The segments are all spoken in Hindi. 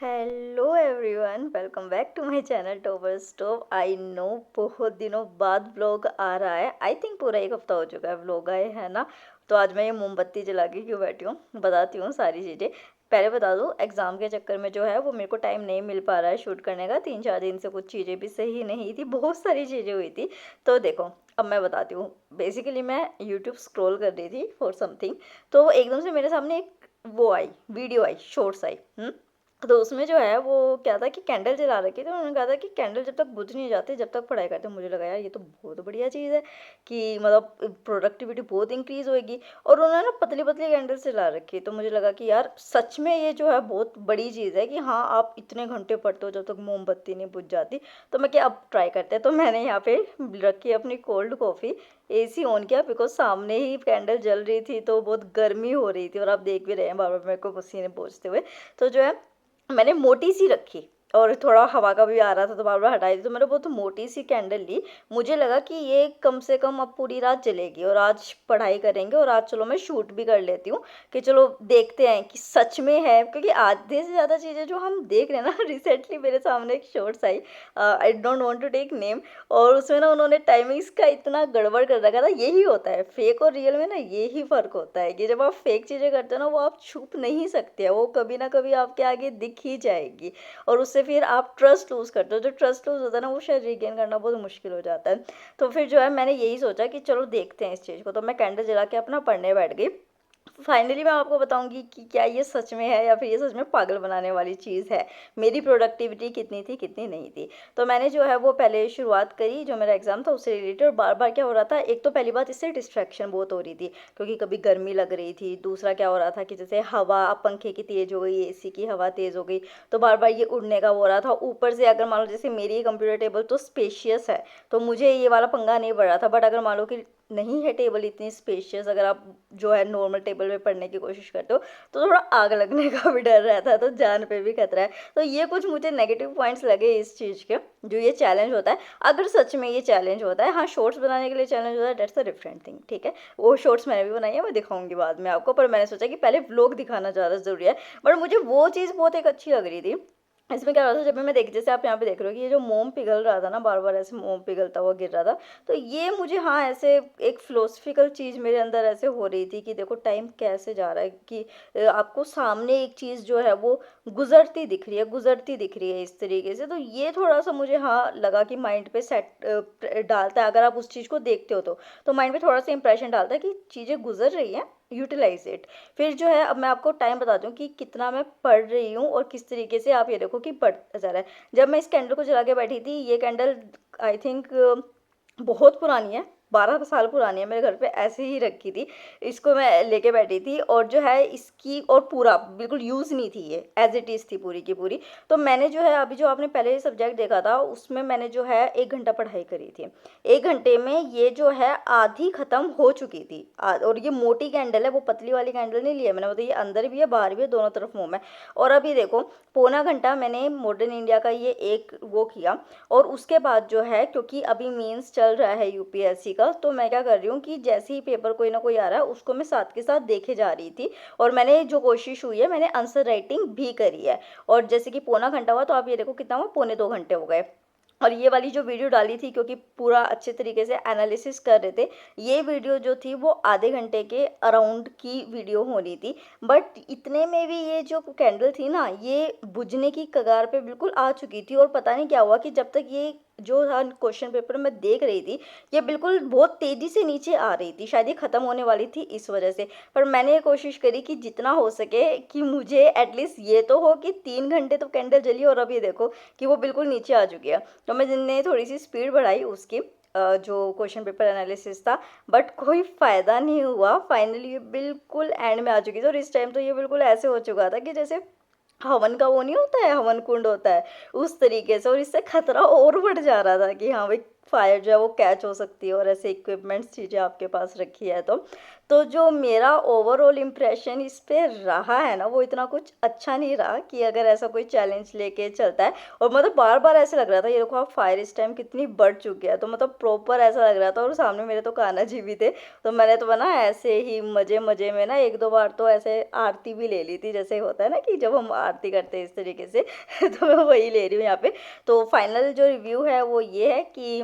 Hello everyone, welcome back to my channel topper stove. I know बहुत दिनों बाद व्लॉग आ रहा है। आई थिंक पूरा एक हफ्ता हो चुका है व्लॉग आए, है ना। तो आज मैं ये मोमबत्ती जला के क्यों बैठी हूँ, बताती हूँ सारी चीज़ें। पहले बता दूँ, एग्ज़ाम के चक्कर में जो है वो मेरे को टाइम नहीं मिल पा रहा है शूट करने का। 3-4 दिन से कुछ चीज़ें भी सही नहीं थी, बहुत सारी चीज़ें हुई थी। तो देखो, अब मैं बताती हूँ। बेसिकली मैं यूट्यूब स्क्रॉल कर रही थी फॉर समथिंग, तो एकदम से मेरे सामने एक वो आई, वीडियो आई, शॉर्ट्स आई। तो उसमें जो है वो क्या था कि कैंडल जला रखी थी। उन्होंने कहा था कि कैंडल जब तक बुझ नहीं जाती जब तक पढ़ाई करते। मुझे लगा यार ये तो बहुत बढ़िया चीज़ है कि मतलब प्रोडक्टिविटी बहुत इंक्रीज होएगी। और उन्होंने ना पतली पतली कैंडल जला रखी, तो मुझे लगा कि यार सच में ये जो है बहुत बड़ी चीज़ है कि हाँ, आप इतने घंटे पढ़ते हो जब तक मोमबत्ती नहीं बुझ जाती। तो मैं क्या, अब ट्राई करते हैं। तो मैंने यहाँ पे रखी अपनी कोल्ड कॉफ़ी, एसी ऑन किया बिकॉज सामने ही कैंडल जल रही थी तो बहुत गर्मी हो रही थी, और आप देख भी रहे हैं बार बार मेरे को पसीने पोंछते हुए। तो जो है मैंने मोटी सी रखी और थोड़ा हवा का भी आ रहा था तो बार बार हटाई थी, तो मैंने बहुत मोटी सी कैंडल ली। मुझे लगा कि ये कम से कम अब पूरी रात जलेगी और आज पढ़ाई करेंगे, और आज चलो मैं शूट भी कर लेती हूँ कि चलो देखते हैं कि सच में है। क्योंकि आधे से ज़्यादा चीज़ें जो हम देख रहे हैं ना रिसेंटली मेरे सामने एक शॉर्ट्स आई, I don't want to take name, और उसमें ना उन्होंने टाइमिंग्स का इतना गड़बड़ कर रखा था। यही होता है फेक और रियल में ना, यही फ़र्क होता है कि जब आप फेक चीज़ें करते हो ना, वो आप छुप नहीं सकते, वो कभी ना कभी आपके आगे दिख ही जाएगी। और उससे फिर आप ट्रस्ट लूज़ करते हो। जो ट्रस्ट लूज़ होता है ना, वो शायद रिगेन करना बहुत मुश्किल हो जाता है। तो फिर जो है मैंने यही सोचा कि चलो देखते हैं इस चीज़ को। तो मैं कैंडल जला के अपना पढ़ने बैठ गई। फाइनली मैं आपको बताऊंगी कि क्या ये सच में है या फिर ये सच में पागल बनाने वाली चीज़ है। मेरी प्रोडक्टिविटी कितनी थी कितनी नहीं थी। तो मैंने जो है वो पहले शुरुआत करी, जो मेरा एग्ज़ाम था उससे रिलेटेड। और बार बार क्या हो रहा था, एक तो पहली बात इससे डिस्ट्रैक्शन बहुत हो रही थी क्योंकि कभी गर्मी लग रही थी। दूसरा क्या हो रहा था कि जैसे हवा, अब पंखे की तेज़ हो गई, एसी की हवा तेज़ हो गई, तो बार बार ये उड़ने का हो रहा था। ऊपर से अगर मान लो जैसे मेरी कंप्यूटर टेबल तो स्पेशियस है, तो मुझे ये वाला पंगा नहीं पड़ रहा था। बट अगर मान लो कि नहीं है टेबल इतनी स्पेशियस, अगर आप जो है नॉर्मल टेबल पे पढ़ने की कोशिश करते हो, तो थोड़ा आग लगने का भी डर रहता है, तो जान पे भी खतरा है। तो ये कुछ मुझे नेगेटिव पॉइंट्स लगे इस चीज़ के, जो ये चैलेंज होता है। अगर सच में ये चैलेंज होता है, हाँ शॉर्ट्स बनाने के लिए चैलेंज होता है, डेट्स अ डिफरेंट थिंग, ठीक है। वो शॉर्ट्स मैंने भी बनाई है, मैं दिखाऊंगी बाद में आपको, पर मैंने सोचा कि पहले व्लॉग दिखाना ज़्यादा ज़रूरी है। बट मुझे वो चीज़ बहुत एक अच्छी लग रही थी। इसमें क्या हो रहा था, जब भी मैं देख, जैसे आप यहाँ पे देख रहे हो कि ये जो मोम पिघल रहा था ना, बार बार ऐसे मोम पिघलता हुआ गिर रहा था। तो ये मुझे, हाँ, ऐसे एक फिलोसफिकल चीज़ मेरे अंदर ऐसे हो रही थी कि देखो टाइम कैसे जा रहा है, कि आपको सामने एक चीज़ जो है वो गुजरती दिख रही है, गुजरती दिख रही है इस तरीके से। तो ये थोड़ा सा मुझे, हाँ, लगा कि माइंड पे सेट डालता है। अगर आप उस चीज़ को देखते हो तो माइंड पे थोड़ा सा इंप्रेशन डालता है कि चीज़ें गुजर रही हैं, यूटिलाइज इट। फिर जो है अब मैं आपको टाइम बताती हूँ कि कितना मैं पढ़ रही हूँ और किस तरीके से आप ये देखो कि बढ़ता जा रहा है। जब मैं इस कैंडल को जला के बैठी थी, ये कैंडल आई थिंक बहुत पुरानी है, 12 साल पुरानी है, मेरे घर पे ऐसे ही रखी थी। इसको मैं लेके बैठी थी, और जो है इसकी, और पूरा बिल्कुल यूज़ नहीं थी ये, एज इट इज़ थी पूरी की पूरी। तो मैंने जो है अभी जो आपने पहले सब्जेक्ट देखा था उसमें मैंने जो है 1 घंटा पढ़ाई करी थी। 1 घंटे में ये जो है आधी ख़त्म हो चुकी थी। और ये मोटी कैंडल है, वो पतली वाली कैंडल नहीं ली है मैंने, मतलब ये अंदर भी है बाहर भी है, दोनों तरफ मोम है। और अभी देखो, पौना घंटा मैंने मॉडर्न इंडिया का ये एक वो किया। और उसके बाद जो है, क्योंकि अभी मेंस चल रहा है यूपीएससी का, तो मैं क्या कर रही हूँ कि जैसे ही पेपर कोई ना कोई आ रहा है उसको मैं साथ के साथ देखे जा रही थी। और मैंने जो कोशिश हुई है, मैंने आंसर राइटिंग भी करी है। और जैसे कि पौना घंटा हुआ, तो आप ये देखो कितना हुआ, पौने 2 घंटे हो गए। और ये वाली जो वीडियो डाली थी, क्योंकि पूरा अच्छे तरीके से एनालिसिस कर रहे थे, ये वीडियो जो थी वो आधे घंटे के अराउंड की वीडियो होनी थी। बट इतने में भी ये जो कैंडल थी ना, ये बुझने की कगार पे बिल्कुल आ चुकी थी। और पता नहीं क्या हुआ कि जब तक ये जो था क्वेश्चन पेपर मैं देख रही थी, ये बिल्कुल बहुत तेज़ी से नीचे आ रही थी। शायद ये ख़त्म होने वाली थी इस वजह से। पर मैंने कोशिश करी कि जितना हो सके कि मुझे एटलीस्ट ये तो हो कि 3 घंटे तो कैंडल जली, और अब ये देखो कि वो बिल्कुल नीचे आ चुकी है। तो मैंने थोड़ी सी स्पीड बढ़ाई उसकी, जो क्वेश्चन पेपर एनालिसिस था। बट कोई फ़ायदा नहीं हुआ, फाइनली ये बिल्कुल एंड में आ चुकी थी। और इस टाइम तो ये बिल्कुल ऐसे हो चुका था कि जैसे हवन का वो नहीं होता है, हवन कुंड होता है, उस तरीके से। और इससे खतरा और बढ़ जा रहा था कि हाँ भाई, फायर जो है वो कैच हो सकती है, और ऐसे इक्विपमेंट्स चीज़ें आपके पास रखी है तो। तो जो मेरा ओवरऑल इम्प्रेशन इस पे रहा है ना, वो इतना कुछ अच्छा नहीं रहा कि अगर ऐसा कोई चैलेंज लेके चलता है। और मतलब बार-बार ऐसे लग रहा था, ये देखो आप फायर इस टाइम कितनी बढ़ चुकी है, तो मतलब प्रॉपर ऐसा लग रहा था। और सामने मेरे तो कान्हा जी भी थे, तो मैंने तो ना ऐसे ही मज़े-मज़े में ना 1-2 बार तो ऐसे आरती भी ले ली थी, जैसे होता है ना कि जब हम आरती करते हैं इस तरीके से तो मैं वही ले रही हूँ यहाँ पे। तो फाइनल जो रिव्यू है वो ये है कि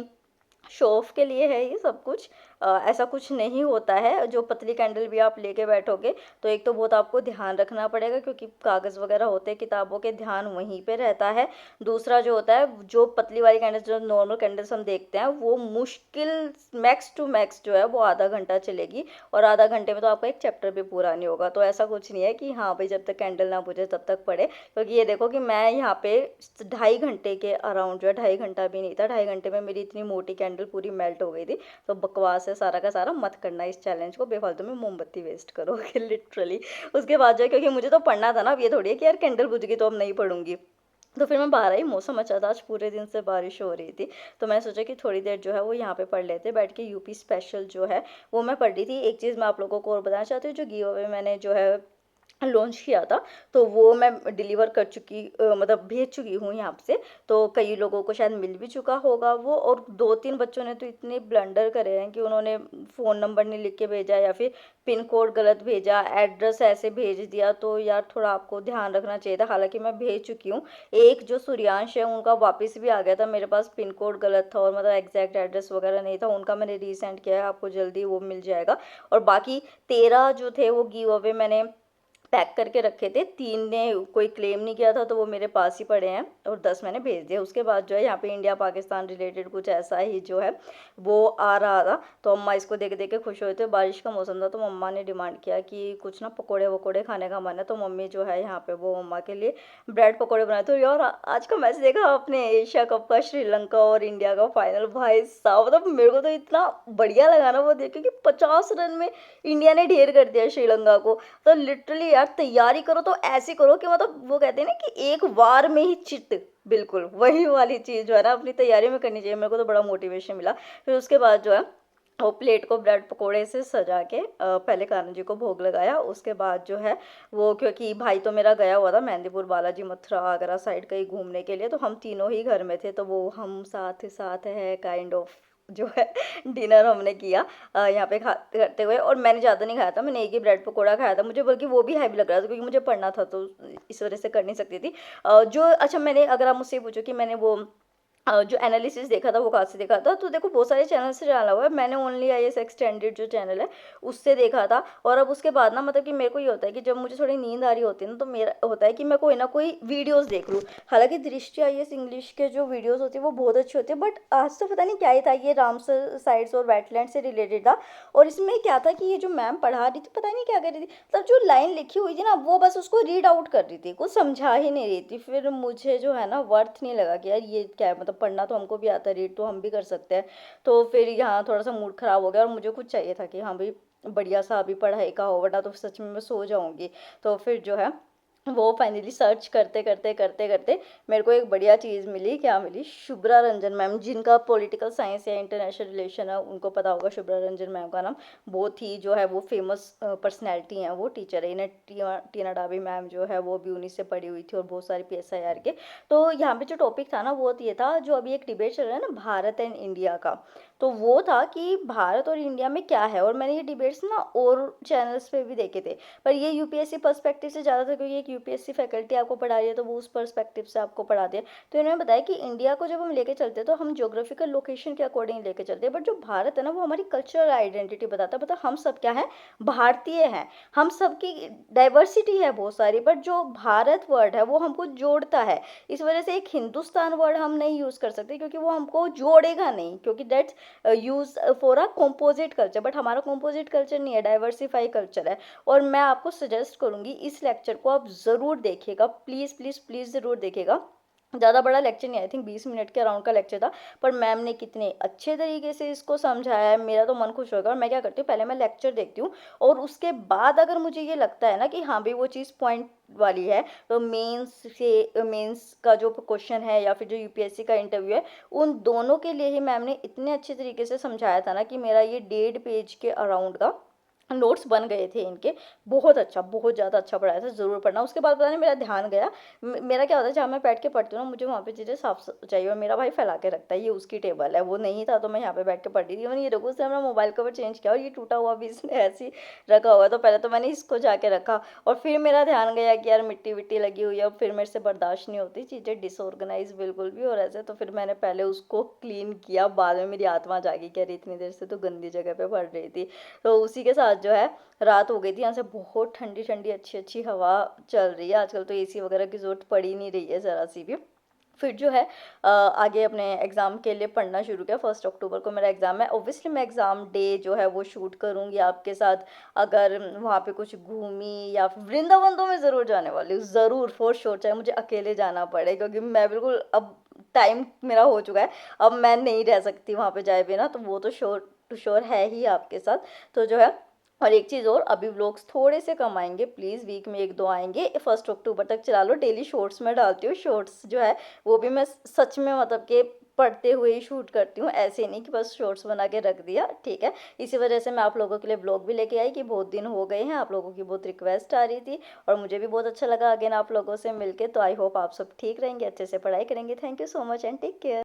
शो ऑफ के लिए है ये सब कुछ। ऐसा कुछ नहीं होता है। जो पतली कैंडल भी आप लेके बैठोगे तो एक तो बहुत आपको ध्यान रखना पड़ेगा, क्योंकि कागज़ वगैरह होते हैं किताबों के, ध्यान वहीं पे रहता है। दूसरा जो होता है, जो पतली वाली कैंडल्स, जो नॉर्मल कैंडल्स हम देखते हैं, वो मुश्किल मैक्स टू मैक्स जो है वो आधा घंटा चलेगी। और आधा घंटे में तो आपका एक चैप्टर भी पूरा नहीं होगा। तो ऐसा कुछ नहीं है कि हाँ भाई जब तक कैंडल ना बुझे तब तक पढ़े, क्योंकि ये देखो कि मैं यहाँ पे 2.5 घंटे के अराउंड जो है, 2.5 घंटा भी नहीं था, 2.5 घंटे में मेरी इतनी मोटी कैंडल पूरी मेल्ट हो गई थी। तो बकवास है सारा का सारा, मत करना इस चैलेंज को, बेफालतू में मोमबत्ती वेस्ट करोगे लिटरली। उसके बाद जो है, क्योंकि मुझे तो पढ़ना था ना, अब ये थोड़ी है कि यार कैंडल बुझ गई तो अब नहीं पढ़ूंगी। तो फिर मैं बाहर आई, मौसम अच्छा था, आज पूरे दिन से बारिश हो रही थी। तो मैं सोचा कि थोड़ी देर जो है वो यहाँ पे पढ़ लेते, बैठ के यूपी स्पेशल जो है वो मैं पढ़ रही थी। एक चीज़ मैं आप लोगों को और बताना चाहती हूँ, जो गिव अवे मैंने जो है लॉन्च किया था, तो वो मैं डिलीवर कर चुकी, मतलब भेज चुकी हूँ यहाँ से। तो कई लोगों को शायद मिल भी चुका होगा वो। और 2-3 बच्चों ने तो इतने ब्लंडर करे हैं कि उन्होंने फ़ोन नंबर नहीं लिख के भेजा, या फिर पिन कोड गलत भेजा, एड्रेस ऐसे भेज दिया। तो यार थोड़ा आपको ध्यान रखना चाहिए था, हालांकि मैं भेज चुकी हूँ। एक जो सूर्यांश है उनका वापस भी आ गया था, मेरे पास पिन कोड गलत था और मतलब एग्जैक्ट एड्रेस वगैरह नहीं था उनका, मैंने रीसेंड किया है, आपको जल्दी वो मिल जाएगा। और बाकी 13 जो थे वो गिव अवे मैंने पैक करके रखे थे, 3 ने कोई क्लेम नहीं किया था तो वो मेरे पास ही पड़े हैं, और 10 मैंने भेज दिए। उसके बाद जो है यहाँ पे इंडिया पाकिस्तान रिलेटेड कुछ ऐसा ही जो है वो आ रहा था। तो अम्मा इसको देख देख के खुश हुए थे। बारिश का मौसम था तो मम्मा ने डिमांड किया कि कुछ ना पकोड़े वकोड़े खाने का मन है, तो मम्मी जो है यहाँ पे वो मम्मा के लिए ब्रेड पकोड़े बनाए। तो यार आज का मैच देखा आपने, एशिया कप का, श्रीलंका और इंडिया का फाइनल, भाई साहब मतलब मेरे को तो इतना बढ़िया लगा ना वो देख के कि 50 रन में इंडिया ने ढेर कर दिया श्रीलंका को। तो लिटरली यार तैयारी करो तो ऐसी करो कि मतलब वो कहते हैं ना कि एक वार में ही चित, बिल्कुल वही वाली चीज़ जो है ना अपनी तैयारी में करनी चाहिए। मेरे को तो बड़ा मोटिवेशन मिला। फिर उसके बाद जो है वो प्लेट को ब्रेड पकोड़े से सजा के पहले कान्हा जी को भोग लगाया। उसके बाद जो है वो, क्योंकि भाई तो मेरा गया हुआ था मेहंदीपुर, बालाजी, मथुरा, आगरा साइड कहीं घूमने के लिए, तो हम तीनों ही घर में थे। तो वो हम साथ साथ है काइंड ऑफ जो है डिनर हमने किया यहाँ पे खा करते हुए। और मैंने ज़्यादा नहीं खाया था, मैंने एक ही ब्रेड पकोड़ा खाया था, मुझे बल्कि वो भी हैवी लग रहा था क्योंकि मुझे पढ़ना था, तो इस वजह से कर नहीं सकती थी। जो अच्छा, मैंने अगर आप मुझसे पूछो कि मैंने वो जो एनालिसिस देखा था वो कहाँ से देखा था, तो देखो बहुत सारे चैनल से डाला हुआ है, मैंने ओनली आई एस एक्सटेंडेड जो चैनल है उससे देखा था। और अब उसके बाद ना मतलब कि मेरे को ये होता है कि जब मुझे थोड़ी नींद आ रही होती है ना, तो मेरा होता है कि मैं कोई ना कोई वीडियोस देख लूँ। हालांकि दृष्टि आई एस इंग्लिश के जो वीडियोस होती है वो बहुत अच्छी होती है, बट आज तो पता नहीं क्या ही था, ये रामसर साइट्स और वेटलैंड से रिलेटेड था। और इसमें क्या था कि ये जो मैम पढ़ा रही थी पता नहीं क्या कर रही थी, मतलब जो लाइन लिखी हुई थी ना वो बस उसको रीड आउट कर रही थी, कुछ समझा ही नहीं रही थी। फिर मुझे जो है ना वर्थ नहीं लगा कि यार ये क्या है, मतलब पढ़ना तो हमको भी आता है, रीड तो हम भी कर सकते हैं। तो फिर यहाँ थोड़ा सा मूड खराब हो गया, और मुझे कुछ चाहिए था कि हाँ भाई बढ़िया सा अभी पढ़ाई का हो, वरना तो सच में मैं सो जाऊंगी। तो फिर जो है वो फाइनली सर्च करते करते करते करते मेरे को एक बढ़िया चीज़ मिली। क्या मिली? शुभ्रा रंजन मैम, जिनका पॉलिटिकल साइंस या इंटरनेशनल रिलेशन है उनको पता होगा शुभ्रा रंजन मैम का नाम। बहुत ही जो है वो फेमस पर्सनैलिटी हैं, वो टीचर है। इन्हें टीना डाबी मैम जो है वो भी उन्हीं से पढ़ी हुई थी, और बहुत सारे PSIR के। तो यहाँ पे जो टॉपिक था ना वो ये था, जो अभी एक डिबेट चल रहा है ना भारत एंड इंडिया का, तो वो था कि भारत और इंडिया में क्या है। और मैंने ये डिबेट्स ना और चैनल्स पे भी देखे थे, पर ये यूपीएससी पर्सपेक्टिव से ज़्यादा था, क्योंकि एक यूपीएससी फैकल्टी आपको पढ़ा रही है तो वो उस पर्सपेक्टिव से आपको पढ़ाते हैं। तो इन्होंने बताया कि इंडिया को जब हम लेके चलते हैं तो हम ज्योग्राफिकल लोकेशन के अकॉर्डिंग लेके चलते हैं, बट जो भारत है ना वो हमारी कल्चरल आइडेंटिटी बताता है। मतलब हम सब क्या है, भारतीय हैं, हम सबकी डाइवर्सिटी है बहुत सारी, बट जो भारत वर्ड है वो हमको जोड़ता है। इस वजह से एक हिंदुस्तान वर्ड हम नहीं यूज़ कर सकते, क्योंकि वो हमको जोड़ेगा नहीं, क्योंकि that's use for a composite culture. But हमारा कॉम्पोजिट कल्चर नहीं है, डाइवर्सिफाई कल्चर है। और मैं आपको सजेस्ट करूंगी इस लेक्चर को आप ज़रूर देखिएगा, प्लीज़ प्लीज़ प्लीज़ ज़रूर देखिएगा। ज़्यादा बड़ा लेक्चर नहीं, आई थिंक 20 मिनट के अराउंड का लेक्चर था, पर मैम ने कितने अच्छे तरीके से इसको समझाया है, मेरा तो मन खुश होगा। और मैं क्या करती हूँ, पहले मैं लेक्चर देखती हूँ, और उसके बाद अगर मुझे ये लगता है ना कि हाँ भाई वो चीज़ पॉइंट वाली है, तो मेंस का जो क्वेश्चन है या फिर जो यूपीएससी का इंटरव्यू है, उन दोनों के लिए ही मैम ने इतने अच्छे तरीके से समझाया था ना कि मेरा ये 1.5 पेज के अराउंड का नोट्स बन गए थे इनके, बहुत अच्छा, बहुत ज़्यादा अच्छा पढ़ाया था, ज़रूर पढ़ना। उसके बाद पता नहीं मेरा ध्यान गया, मेरा क्या होता है जहाँ मैं बैठ के पढ़ती हूँ ना, मुझे वहाँ पे चीज़ें साफ चाहिए, और मेरा भाई फैला के रखता है, ये उसकी टेबल है, वो नहीं था तो मैं यहाँ पे बैठ के पढ़ रही थी। मैंने ये देखो, उसने अपना मोबाइल कवर चेंज किया और ये टूटा हुआ भी इसने ऐसे ही रखा हुआ है। तो पहले तो मैंने इसको जाके रखा, और फिर मेरा ध्यान गया कि यार मिट्टी विट्टी लगी हुई है, और फिर मेरे से बर्दाश्त नहीं होती चीज़ें डिसऑर्गेनाइज बिल्कुल भी, और ऐसे। तो फिर मैंने पहले उसको क्लीन किया, बाद में मेरी आत्मा जागी कि अरे इतनी देर से तो गंदी जगह पे पढ़ रही थी। तो उसी के साथ जो है, रात हो गई थी, यहाँ से बहुत ठंडी ठंडी अच्छी अच्छी हवा चल रही है। आजकल तो एसी वगैरह की ज़रूरत पड़ ही नहीं रही है ज़रा सी भी। फिर जो है आगे अपने एग्ज़ाम के लिए पढ़ना शुरू किया। 1 अक्टूबर को मेरा एग्ज़ाम है, ऑब्वियसली मैं एग्ज़ाम डे जो है वो शूट करूँगी आपके साथ। अगर वहाँ पे कुछ घूमी, या फिर वृंदावन तो मैं ज़रूर जाने वाली हूँ, ज़रूर फॉर श्योर, चाहे मुझे अकेले जाना पड़े, क्योंकि मैं बिल्कुल अब टाइम मेरा हो चुका है, अब मैं नहीं रह सकती वहाँ पे जाए बिना, तो वो तो श्योर टू श्योर है ही आपके साथ। तो जो है, और एक चीज़ और, अभी व्लॉग्स थोड़े से कम आएंगे प्लीज़, वीक में एक दो आएंगे। 1 अक्टूबर तक चला लो, डेली शॉर्ट्स में डालती हूँ। शॉर्ट्स जो है वो भी मैं सच में मतलब कि पढ़ते हुए ही शूट करती हूँ, ऐसे नहीं कि बस शॉर्ट्स बना के रख दिया, ठीक है। इसी वजह से मैं आप लोगों के लिए ब्लॉग भी लेके आई कि बहुत दिन हो गए हैं, आप लोगों की बहुत रिक्वेस्ट आ रही थी, और मुझे भी बहुत अच्छा लगा अगेन आप लोगों से मिलके। तो आई होप आप सब ठीक रहेंगे, अच्छे से पढ़ाई करेंगे। Thank you so much and take care.